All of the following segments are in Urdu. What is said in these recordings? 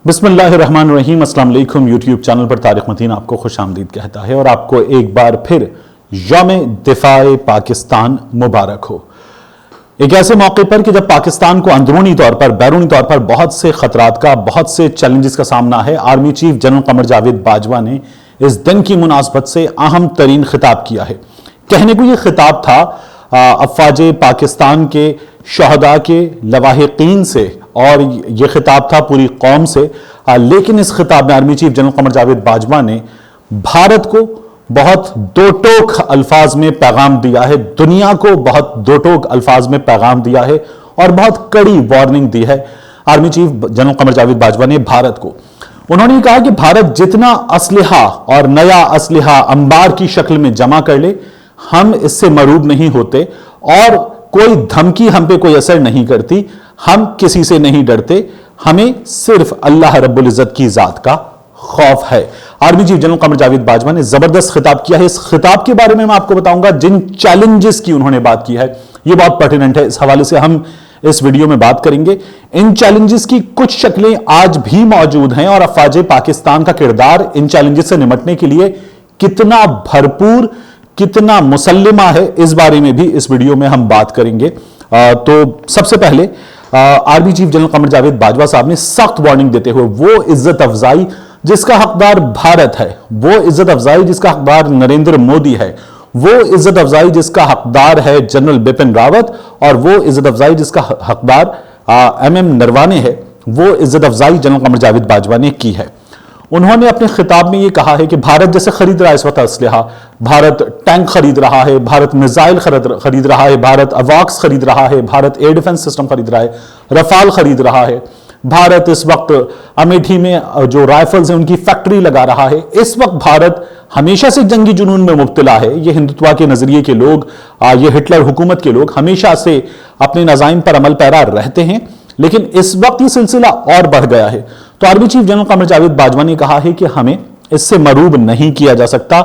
بسم اللہ الرحمن الرحیم۔ السلام علیکم۔ یوٹیوب چینل پر طارق متین آپ کو خوش آمدید کہتا ہے اور آپ کو ایک بار پھر یوم دفاع پاکستان مبارک ہو۔ ایک ایسے موقع پر کہ جب پاکستان کو اندرونی طور پر بیرونی طور پر بہت سے خطرات کا بہت سے چیلنجز کا سامنا ہے، army chief general Qamar Javed Bajwa نے اس دن کی مناسبت سے اہم ترین خطاب کیا ہے۔ کہنے کو یہ خطاب تھا افواج پاکستان کے شہداء کے لواحقین سے اور یہ خطاب تھا پوری قوم سے، لیکن اس خطاب میں army chief general Qamar Javed Bajwa نے بھارت کو بہت دو ٹوک الفاظ میں پیغام دیا ہے، دنیا کو بہت دو ٹوک الفاظ میں پیغام دیا ہے اور بہت کڑی وارننگ دی ہے army chief general Qamar Javed Bajwa نے بھارت کو۔ انہوں نے کہا کہ بھارت جتنا اسلحہ اور نیا اسلحہ انبار کی شکل میں جمع کر لے، ہم اس سے مروب نہیں ہوتے اور کوئی دھمکی ہم پہ کوئی اثر نہیں کرتی، ہم کسی سے نہیں ڈرتے، ہمیں صرف اللہ رب العزت کی ذات کا خوف ہے۔ Army chief general Qamar Javed Bajwa نے زبردست خطاب کیا ہے۔ اس خطاب کے بارے میں آپ کو بتاؤں گا جن چیلنجز کی انہوں نے بات کی ہے، یہ بہت پرٹیننٹ ہے، اس حوالے سے ہم اس ویڈیو میں بات کریں گے۔ ان چیلنجز کی کچھ شکلیں آج بھی موجود ہیں اور افواج پاکستان کا کردار ان چیلنجز سے نمٹنے کے لیے کتنا بھرپور، کتنا مسلمہ ہے، اس بارے میں بھی اس ویڈیو میں ہم بات کریں گے۔ تو سب سے پہلے army chief general Qamar Javed Bajwa صاحب نے سخت وارننگ دیتے ہوئے وہ عزت افزائی جس کا حقدار بھارت ہے، وہ عزت افزائی جس کا حقدار نریندر مودی ہے، وہ عزت افزائی جس کا حقدار ہے جنرل بپن راوت اور وہ عزت افزائی جس کا حقدار ایم نروانے ہے، وہ عزت افزائی جنرل قمر جاوید باجوہ نے کی ہے۔ انہوں نے اپنے خطاب میں یہ کہا ہے کہ بھارت جیسے خرید رہا ہے اس وقت اسلحہ، بھارت ٹینک خرید رہا ہے، بھارت میزائل خرید رہا ہے، بھارت اواکس خرید رہا ہے، بھارت ایئر ڈیفنس سسٹم خرید رہا ہے، رفال خرید رہا ہے، بھارت اس وقت امیٹھی میں جو رائفلز ہیں ان کی فیکٹری لگا رہا ہے۔ اس وقت بھارت ہمیشہ سے جنگی جنون میں مبتلا ہے۔ یہ ہندوتوا کے نظریے کے لوگ، یہ ہٹلر حکومت کے لوگ ہمیشہ سے اپنے نظائم پر عمل پیرا رہتے ہیں، لیکن اس وقت یہ سلسلہ اور بڑھ گیا ہے۔ تو army chief general Qamar Javed Bajwa نے کہا ہے کہ ہمیں اس سے مروب نہیں کیا جا سکتا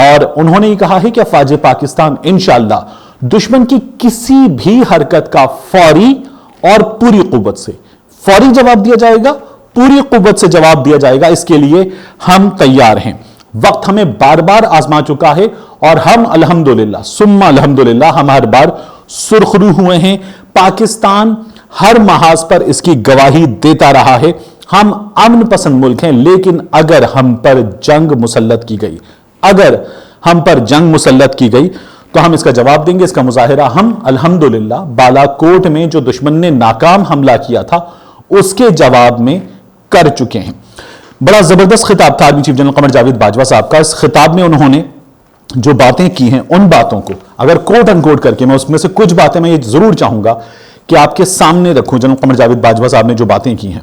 اور انہوں نے یہ کہا ہے کہ افواج پاکستان انشاءاللہ دشمن کی کسی بھی حرکت کا فوری اور پوری قوت سے فوری جواب دیا جائے گا، پوری قوت سے جواب دیا جائے گا، اس کے لیے ہم تیار ہیں۔ وقت ہمیں بار بار آزما چکا ہے اور ہم الحمدللہ ثم الحمدللہ ہم ہر بار سرخرو ہوئے ہیں۔ پاکستان ہر محاذ پر اس کی گواہی دیتا رہا ہے۔ ہم امن پسند ملک ہیں، لیکن اگر ہم پر جنگ مسلط کی گئی، اگر ہم پر جنگ مسلط کی گئی تو ہم اس کا جواب دیں گے۔ اس کا مظاہرہ ہم الحمدللہ بالا کوٹ میں جو دشمن نے ناکام حملہ کیا تھا اس کے جواب میں کر چکے ہیں۔ بڑا زبردست خطاب تھا army chief general Qamar Javed Bajwa صاحب کا۔ اس خطاب میں انہوں نے جو باتیں کی ہیں ان باتوں کو اگر کوٹ ان کوٹ کر کے میں اس میں سے کچھ باتیں میں یہ ضرور چاہوں گا کہ آپ کے سامنے رکھوں۔ جنرل قمر جاوید باجوہ صاحب نے جو باتیں کی ہیں،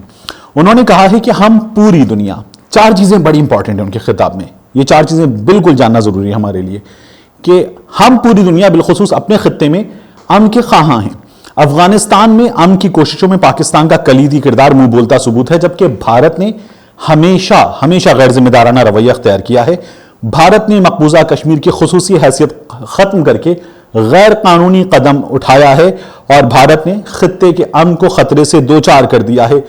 انہوں نے کہا ہے کہ ہم پوری دنیا، چار چیزیں بڑی امپورٹنٹ ہیں ان کے خطاب میں، یہ چار چیزیں بالکل جاننا ضروری ہے ہمارے لیے، کہ ہم پوری دنیا بالخصوص اپنے خطے میں امن کے خواہاں ہیں۔ افغانستان میں امن کی کوششوں میں پاکستان کا کلیدی کردار منہ بولتا ثبوت ہے، جبکہ بھارت نے ہمیشہ غیر ذمہ دارانہ رویہ اختیار کیا ہے۔ بھارت نے مقبوضہ کشمیر کی خصوصی حیثیت ختم کر کے غیر قانونی قدم اٹھایا ہے اور بھارت نے خطے کے امن کو خطرے سے دوچار کر دیا ہے۔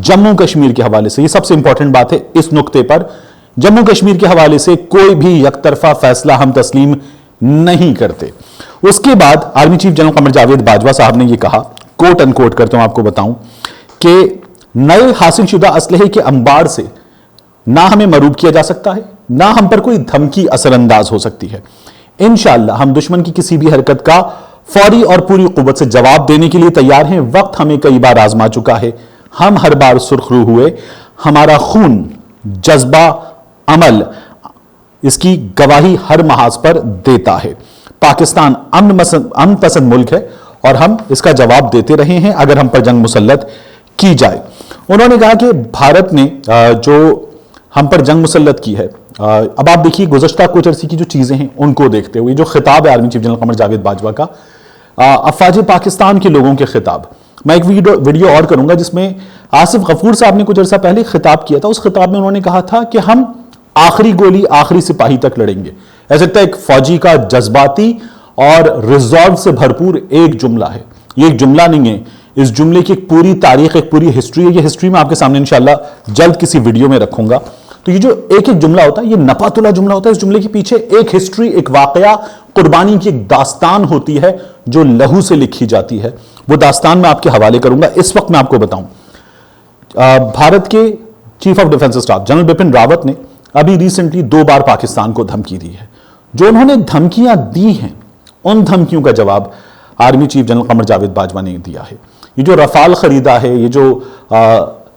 جموں کشمیر کے حوالے سے یہ سب سے امپورٹنٹ بات ہے، اس نقطے پر جموں کشمیر کے حوالے سے کوئی بھی یک طرفہ فیصلہ ہم تسلیم نہیں کرتے۔ اس کے بعد army chief general Qamar Javed Bajwa صاحب نے یہ کہا، کوٹ ان کوٹ کرتا ہوں آپ کو بتاؤں، کہ نئے حاصل شدہ اسلحے کے انبار سے نہ ہمیں مروب کیا جا سکتا ہے، نہ ہم پر کوئی دھمکی اثر انداز ہو سکتی ہے۔ انشاءاللہ ہم دشمن کی کسی بھی حرکت کا فوری اور پوری قوت سے جواب دینے کے لیے تیار ہیں۔ وقت ہمیں کئی بار آزما چکا ہے، ہم ہر بار سرخرو ہوئے، ہمارا خون، جذبہ، عمل اس کی گواہی ہر محاذ پر دیتا ہے۔ پاکستان امن پسند ملک ہے اور ہم اس کا جواب دیتے رہے ہیں اگر ہم پر جنگ مسلط کی جائے۔ انہوں نے کہا کہ بھارت نے جو ہم پر جنگ مسلط کی ہے، اب آپ دیکھیے گزشتہ کچھ عرصے کی جو چیزیں ہیں ان کو دیکھتے ہوئے جو خطاب ہے army chief general Qamar Javed Bajwa کا، افواج پاکستان کے لوگوں کے خطاب، میں ایک ویڈیو اور کروں گا جس میں آصف غفور صاحب نے کچھ عرصہ پہلے خطاب کیا تھا۔ اس خطاب میں انہوں نے کہا تھا کہ ہم آخری گولی آخری سپاہی تک لڑیں گے۔ ایسا لگتا ہے ایک فوجی کا جذباتی اور ریزولو سے بھرپور ایک جملہ ہے، یہ ایک جملہ نہیں ہے، اس جملے کی ایک پوری تاریخ، ایک پوری ہسٹری ہے. یہ ہسٹری میں آپ کے سامنے انشاءاللہ جلد کسی ویڈیو میں رکھوں گا. تو یہ جو ایک ایک جملہ ہوتا ہے یہ نپاتلا جملہ ہوتا ہے. اس جملے کے پیچھے ایک ہسٹری، ایک واقعہ، قربانی کی ایک داستان ہوتی ہے جو لہو سے لکھی جاتی ہے. وہ داستان میں آپ کے حوالے کروں گا. اس وقت میں آپ کو بتاؤں، بھارت کے chief of defence staff general Bipin Rawat نے ابھی ریسنٹلی 2 بار پاکستان کو دھمکی دی ہے. جو انہوں نے دھمکیاں دی ہیں ان دھمکیوں کا جواب army chief general Qamar Javed Bajwa نے دیا ہے. یہ جو رفال خریدا ہے، یہ جو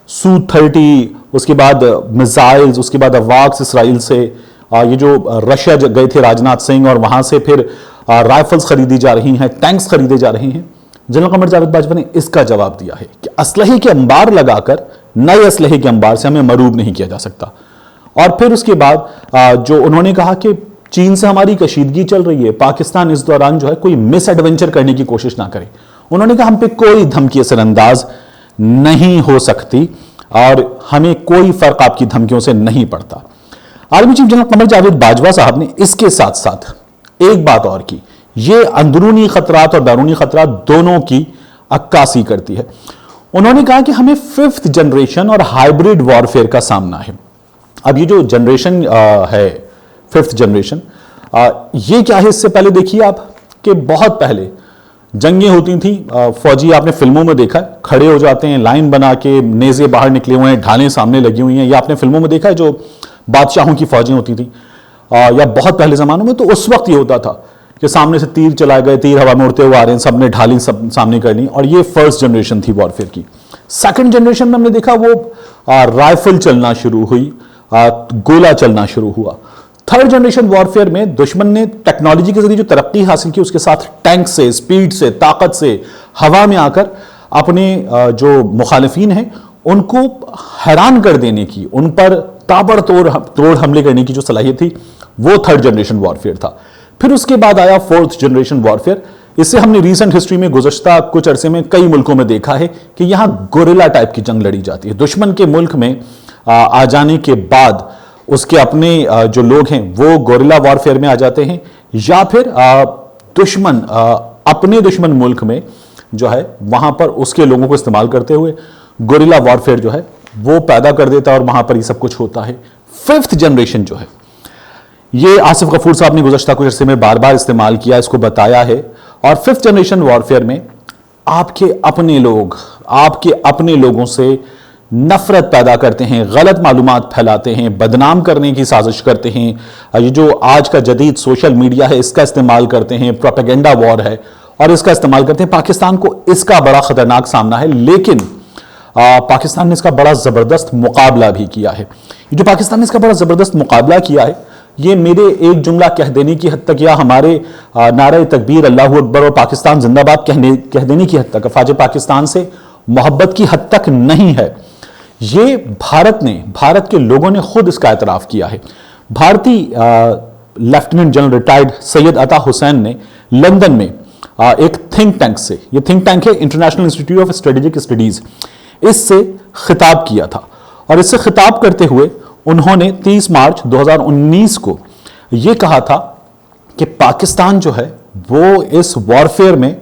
سو-30، اس کے بعد میزائلز، اس کے بعد اواکس اسرائیل سے، یہ جو رشیا گئے تھے راجناتھ سنگھ اور وہاں سے پھر رائفلز خریدی جا رہی ہیں، ٹینکس خریدے جا رہے ہیں، جنرل قمر جاوید باجوہ نے اس کا جواب دیا ہے کہ اسلحے کے انبار لگا کر نئے اسلحے کے انبار سے ہمیں مروب نہیں کیا جا سکتا. اور پھر اس کے بعد جو انہوں نے کہا کہ چین سے ہماری کشیدگی چل رہی ہے، پاکستان اس دوران جو ہے کوئی مس ایڈونچر کرنے کی کوشش نہ کرے. انہوں نے کہا ہم پہ کوئی دھمکی اثر انداز نہیں ہو سکتی اور ہمیں کوئی فرق آپ کی دھمکیوں سے نہیں پڑتا. Army chief general Qamar Javed Bajwa صاحب نے اس کے ساتھ ساتھ ایک بات اور کی. یہ اندرونی خطرات اور بیرونی خطرات دونوں کی عکاسی کرتی ہے. انہوں نے کہا کہ ہمیں 5th جنریشن اور ہائبریڈ وارفیئر کا سامنا ہے. اب یہ جو جنریشن ہے 5th جنریشن، یہ کیا ہے؟ اس سے پہلے دیکھیے آپ کہ بہت پہلے جنگیں ہوتی تھیں، فوجی آپ نے فلموں میں دیکھا ہے کھڑے ہو جاتے ہیں لائن بنا کے، نیزے باہر نکلے ہوئے ہیں، ڈھالیں سامنے لگی ہوئی ہیں. یا آپ نے فلموں میں دیکھا ہے جو بادشاہوں کی فوجیں ہوتی تھیں یا بہت پہلے زمانوں میں، تو اس وقت یہ ہوتا تھا کہ سامنے سے تیر چلائے گئے، تیر ہوا میں اڑتے ہوئے آ رہے ہیں، سب نے ڈھالیں سامنے کر لی. اور یہ 1st جنریشن تھی وارفیئر کی. 2nd جنریشن میں ہم نے دیکھا وہ رائفل چلنا شروع ہوئی، گولہ چلنا شروع ہوا. 3rd جنریشن وارفیئر میں دشمن نے ٹیکنالوجی کے ذریعے جو ترقی حاصل کی، اس کے ساتھ ٹینک سے، سپیڈ سے، طاقت سے، ہوا میں آ کر اپنے جو مخالفین ہیں ان کو حیران کر دینے کی، ان پر تابڑ توڑ حملے کرنے کی جو صلاحیت تھی، وہ 3rd جنریشن وارفیئر تھا. پھر اس کے بعد آیا 4th جنریشن وارفیئر. اس سے ہم نے ریسنٹ ہسٹری میں گزشتہ کچھ عرصے میں کئی ملکوں میں دیکھا ہے کہ یہاں گوریلا ٹائپ کی جنگ لڑی جاتی ہے. دشمن کے ملک میں آ جانے کے بعد اس کے اپنے جو لوگ ہیں وہ گوریلا وارفیئر میں آ جاتے ہیں، یا پھر دشمن اپنے دشمن ملک میں جو ہے وہاں پر اس کے لوگوں کو استعمال کرتے ہوئے گوریلا وارفیئر جو ہے وہ پیدا کر دیتا ہے اور وہاں پر یہ سب کچھ ہوتا ہے. 5th جنریشن جو ہے یہ آصف غفور صاحب نے گزشتہ کچھ عرصے میں بار بار استعمال کیا، اس کو بتایا ہے. اور 5th جنریشن وارفیئر میں آپ کے اپنے لوگ آپ کے اپنے لوگوں سے نفرت پیدا کرتے ہیں، غلط معلومات پھیلاتے ہیں، بدنام کرنے کی سازش کرتے ہیں. یہ جو آج کا جدید سوشل میڈیا ہے اس کا استعمال کرتے ہیں، پروپیگنڈا وار ہے اور اس کا استعمال کرتے ہیں. پاکستان کو اس کا بڑا خطرناک سامنا ہے، لیکن پاکستان نے اس کا بڑا زبردست مقابلہ بھی کیا ہے. یہ جو پاکستان نے اس کا بڑا زبردست مقابلہ کیا ہے، یہ میرے ایک جملہ کہہ دینے کی حد تک یا ہمارے نعرہ تکبیر اللہ اکبر اور پاکستان زندہ باد کہہ دینے کی حد تک، افواج پاکستان سے محبت کی حد تک نہیں ہے. یہ بھارت کے لوگوں نے خود اس کا اعتراف کیا ہے. بھارتی لیفٹیننٹ جنرل ریٹائرڈ سید عطا حسین نے لندن میں ایک تھنک ٹینک سے، یہ تھنک ٹینک ہے international institute of strategic studies, اس سے خطاب کیا تھا. اور اس سے خطاب کرتے ہوئے انہوں نے 30 مارچ 2019 کو یہ کہا تھا کہ پاکستان جو ہے وہ اس وارفیئر میں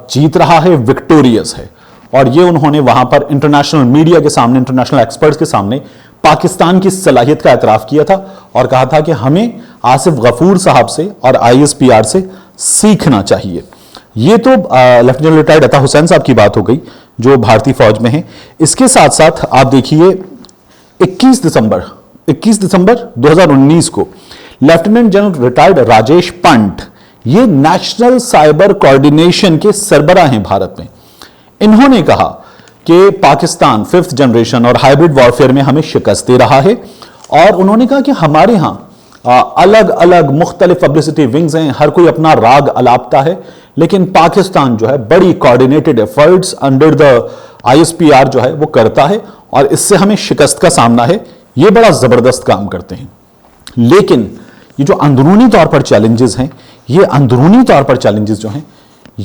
جیت رہا ہے، وکٹوریس ہے. اور یہ انہوں نے وہاں پر انٹرنیشنل میڈیا کے سامنے، انٹرنیشنل ایکسپرٹس کے سامنے پاکستان کی صلاحیت کا اعتراف کیا تھا اور کہا تھا کہ ہمیں آصف غفور صاحب سے اور ISPR سے سیکھنا چاہیے. یہ تو لیفٹیننٹ ریٹائرڈ عطا حسین صاحب کی بات ہو گئی جو بھارتی فوج میں ہیں. اس کے ساتھ ساتھ آپ دیکھیے 21 دسمبر 2019 کو لیفٹیننٹ جنرل ریٹائرڈ راجیش پنٹ، یہ نیشنل سائبر کوارڈینیشن کے سربراہ ہیں بھارت میں، انہوں نے کہا کہ پاکستان 5th جنریشن اور ہائبرڈ وارفیئر میں ہمیں شکست دے رہا ہے. اور انہوں نے کہا کہ ہمارے ہاں الگ الگ مختلف پبلسٹی ونگز ہیں، ہر کوئی اپنا راگ الاپتا ہے، لیکن پاکستان جو ہے بڑی کوارڈینیٹڈ ایفرٹس انڈر دا ISPR جو ہے وہ کرتا ہے اور اس سے ہمیں شکست کا سامنا ہے. یہ بڑا زبردست کام کرتے ہیں. لیکن یہ جو اندرونی طور پر چیلنجز ہیں، یہ اندرونی طور پر چیلنجز جو ہیں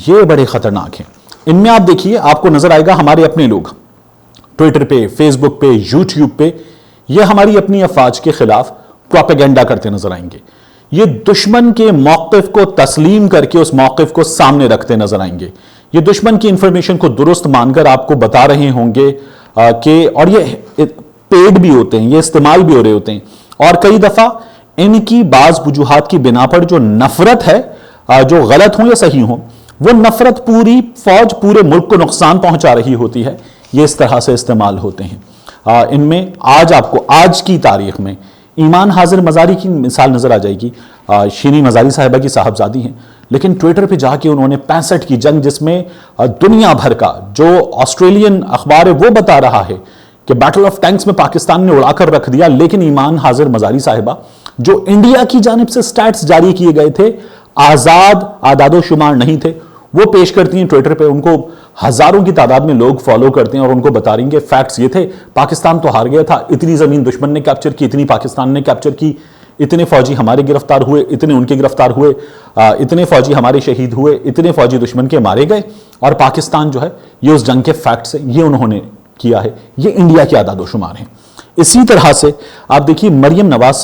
یہ بڑے خطرناک ہیں. ان میں آپ دیکھیے، آپ کو نظر آئے گا ہمارے اپنے لوگ ٹویٹر پہ، فیس بک پہ، یوٹیوب پہ یہ ہماری اپنی افواج کے خلاف پروپیگنڈا کرتے نظر آئیں گے. یہ دشمن کے موقف کو تسلیم کر کے اس موقف کو سامنے رکھتے نظر آئیں گے. یہ دشمن کی انفارمیشن کو درست مان کر آپ کو بتا رہے ہوں گے کہ، اور یہ پیڈ بھی ہوتے ہیں، یہ استعمال بھی ہو رہے ہوتے ہیں، اور کئی دفعہ ان کی بعض وجوہات کی بنا پر جو نفرت ہے، جو غلط ہوں یا صحیح ہوں، وہ نفرت پوری فوج، پورے ملک کو نقصان پہنچا رہی ہوتی ہے، یہ اس طرح سے استعمال ہوتے ہیں۔ ان میں آج آپ کو، آج کی تاریخ میں ایمان حاضر مزاری کی مثال نظر آ جائے گی۔ شینی مزاری صاحبہ کی صاحبزادی ہیں، لیکن ٹویٹر پہ جا کے انہوں نے 65 کی جنگ، جس میں دنیا بھر کا جو آسٹریلین اخبار ہے وہ بتا رہا ہے کہ بیٹل آف ٹینکس میں پاکستان نے اڑا کر رکھ دیا، لیکن ایمان حاضر مزاری صاحبہ جو انڈیا کی جانب سے سٹیٹس جاری کیے گئے تھے، آزاد اعداد و شمار نہیں تھے، وہ پیش کرتی ہیں ٹویٹر پہ، ان کو ہزاروں کی تعداد میں لوگ فالو کرتے ہیں اور ان کو بتا رہی ہیں کہ فیکٹس یہ تھے، پاکستان تو ہار گیا تھا، اتنی زمین دشمن نے کیپچر کی، اتنی پاکستان نے کیپچر کی، اتنے فوجی ہمارے گرفتار ہوئے، اتنے ان کے گرفتار ہوئے، اتنے فوجی ہمارے شہید ہوئے، اتنے فوجی دشمن کے مارے گئے، اور پاکستان جو ہے یہ اس جنگ کے فیکٹس ہیں، یہ انہوں نے کیا ہے، یہ انڈیا کے اعداد و شمار ہیں۔ اسی طرح سے آپ دیکھیے مریم نواز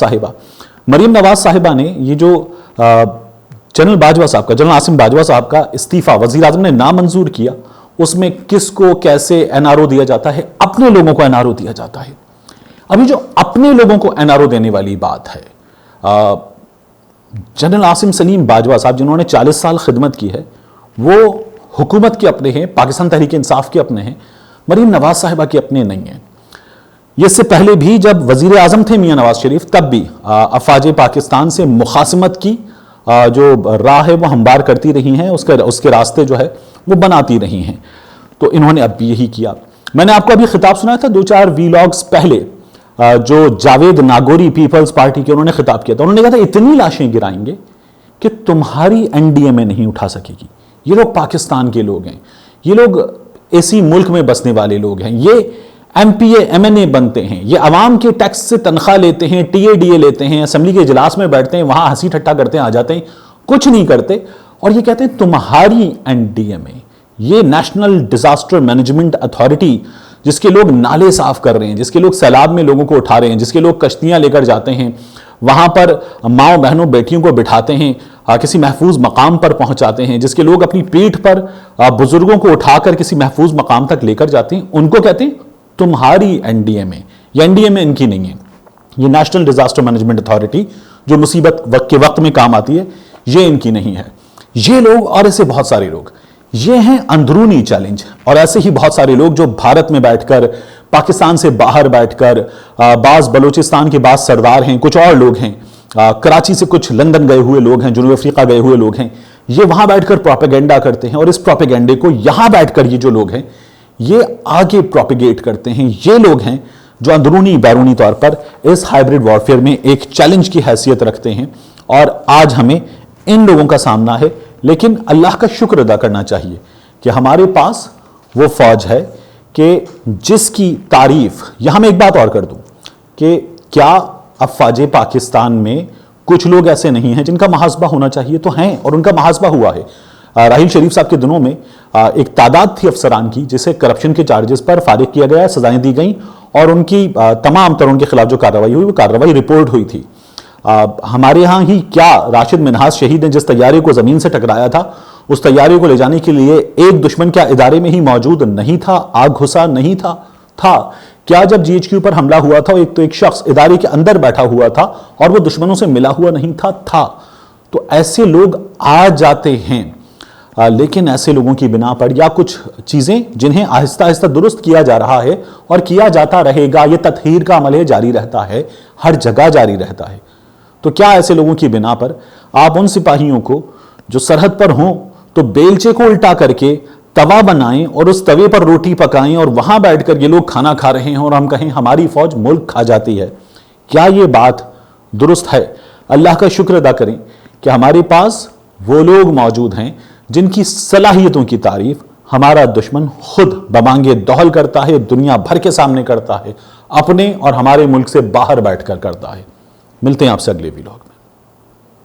صاحبہ نے یہ جو جنرل باجوہ صاحب کا، جنرل عاصم باجوہ صاحب کا استعفیٰ وزیر اعظم نے نامنظور کیا، اس میں کس کو کیسے این آر او دیا جاتا ہے؟ اپنے لوگوں کو این آر او دیا جاتا ہے۔ ابھی جو اپنے لوگوں کو این آر او دینے والی بات ہے، جنرل عاصم سلیم باجوہ صاحب جنہوں نے 40 سال خدمت کی ہے، وہ حکومت کے اپنے ہیں، پاکستان تحریک انصاف کے اپنے ہیں، مریم نواز صاحبہ کے اپنے نہیں ہیں۔ یہ اس سے پہلے بھی جب وزیر اعظم تھے میاں نواز شریف، تب بھی افواج پاکستان سے مخاصمت کی جو راہ ہے وہ ہموار کرتی رہی ہیں، اس کے راستے جو ہے وہ بناتی رہی ہیں، تو انہوں نے اب بھی یہی کیا۔ میں نے آپ کو ابھی خطاب سنا تھا 2-4 ویلاگز پہلے، جو جاوید ناگوری پیپلز پارٹی کے، انہوں نے خطاب کیا تھا، انہوں نے کہا تھا اتنی لاشیں گرائیں گے کہ تمہاری این ڈی ایم اے نہیں اٹھا سکے گی۔ یہ لوگ پاکستان کے لوگ ہیں، یہ لوگ اسی ملک میں بسنے والے لوگ ہیں، یہ M P A M N A بنتے ہیں، یہ عوام کے ٹیکس سے تنخواہ لیتے ہیں، ٹی اے ڈی اے لیتے ہیں، اسمبلی کے اجلاس میں بیٹھتے ہیں، وہاں ہنسی ٹھٹا کرتے ہیں، آ جاتے ہیں، کچھ نہیں کرتے، اور یہ کہتے ہیں تمہاری این ڈی ایم اے، یہ نیشنل ڈیزاسٹر مینجمنٹ اتھارٹی، جس کے لوگ نالے صاف کر رہے ہیں، جس کے لوگ سیلاب میں لوگوں کو اٹھا رہے ہیں، جس کے لوگ کشتیاں لے کر جاتے ہیں، وہاں پر ماؤں بہنوں بیٹیوں کو بٹھاتے ہیں، کسی محفوظ مقام پر پہنچاتے ہیں، جس کے لوگ اپنی پیٹھ پر بزرگوں کو اٹھا کر کسی محفوظ مقام تک لے کر جاتے ہیں، ان کو کہتے ہیں تمہاری این ڈی ایم اے۔ یہ این ڈی ایم اے ان کی نہیں ہے، یہ نیشنل ڈیزاسٹر مینجمنٹ اتھارٹی جو مصیبت کے وقت میں کام آتی ہے، یہ ان کی نہیں ہے۔ یہ لوگ اور ایسے بہت سارے لوگ، یہ ہیں اندرونی چیلنج، اور ایسے ہی بہت سارے لوگ جو بھارت میں بیٹھ کر، پاکستان سے باہر بیٹھ کر، بعض بلوچستان کے بعض سردار ہیں، کچھ اور لوگ ہیں، کراچی سے کچھ لندن گئے ہوئے لوگ ہیں، جنوب افریقہ گئے ہوئے لوگ ہیں، یہ وہاں بیٹھ کر پروپیگنڈا کرتے ہیں، اور اس پروپیگنڈے کو یہاں بیٹھ کر یہ جو لوگ ہیں یہ آگے پروپیگیٹ کرتے ہیں۔ یہ لوگ ہیں جو اندرونی بیرونی طور پر اس ہائیبریڈ وارفیئر میں ایک چیلنج کی حیثیت رکھتے ہیں، اور آج ہمیں ان لوگوں کا سامنا ہے، لیکن اللہ کا شکر ادا کرنا چاہیے کہ ہمارے پاس وہ فوج ہے کہ جس کی تعریف، یہاں میں ایک بات اور کر دوں کہ کیا افواج پاکستان میں کچھ لوگ ایسے نہیں ہیں جن کا محاسبہ ہونا چاہیے؟ تو ہیں، اور ان کا محاسبہ ہوا ہے۔ راحیل شریف صاحب کے دنوں میں ایک تعداد تھی افسران کی جسے کرپشن کے چارجز پر فارغ کیا گیا، سزائیں دی گئیں، اور ان کی تمام تر ان کے خلاف جو کارروائی ہوئی وہ کارروائی رپورٹ ہوئی تھی۔ ہمارے ہاں ہی کیا راشد منہاس شہید نے جس طیارے کو زمین سے ٹکرایا تھا، اس طیارے کو لے جانے کے لیے ایک دشمن کیا ادارے میں ہی موجود نہیں تھا؟ آگ گھسا نہیں تھا؟ کیا جب جی ایچ کیو پر حملہ ہوا تھا ایک شخص ادارے کے اندر بیٹھا ہوا تھا اور وہ دشمنوں سے ملا ہوا نہیں تھا؟ تو ایسے لوگ آ جاتے ہیں، لیکن ایسے لوگوں کی بنا پر یا کچھ چیزیں جنہیں آہستہ آہستہ درست کیا جا رہا ہے اور کیا جاتا رہے گا، یہ تطہیر کا عمل ہے، جاری رہتا ہے، ہر جگہ جاری رہتا ہے، تو کیا ایسے لوگوں کی بنا پر آپ ان سپاہیوں کو جو سرحد پر ہوں تو بیلچے کو الٹا کر کے توا بنائیں اور اس توے پر روٹی پکائیں اور وہاں بیٹھ کر یہ لوگ کھانا کھا رہے ہیں اور ہم کہیں ہماری فوج ملک کھا جاتی ہے؟ کیا یہ بات درست ہے؟ اللہ کا شکر ادا کریں کہ ہمارے پاس وہ لوگ موجود ہیں جن کی صلاحیتوں کی تعریف ہمارا دشمن خود بمانگے دہل کرتا ہے، دنیا بھر کے سامنے کرتا ہے، اپنے اور ہمارے ملک سے باہر بیٹھ کر کرتا ہے۔ ملتے ہیں آپ سے اگلے ویلاگ۔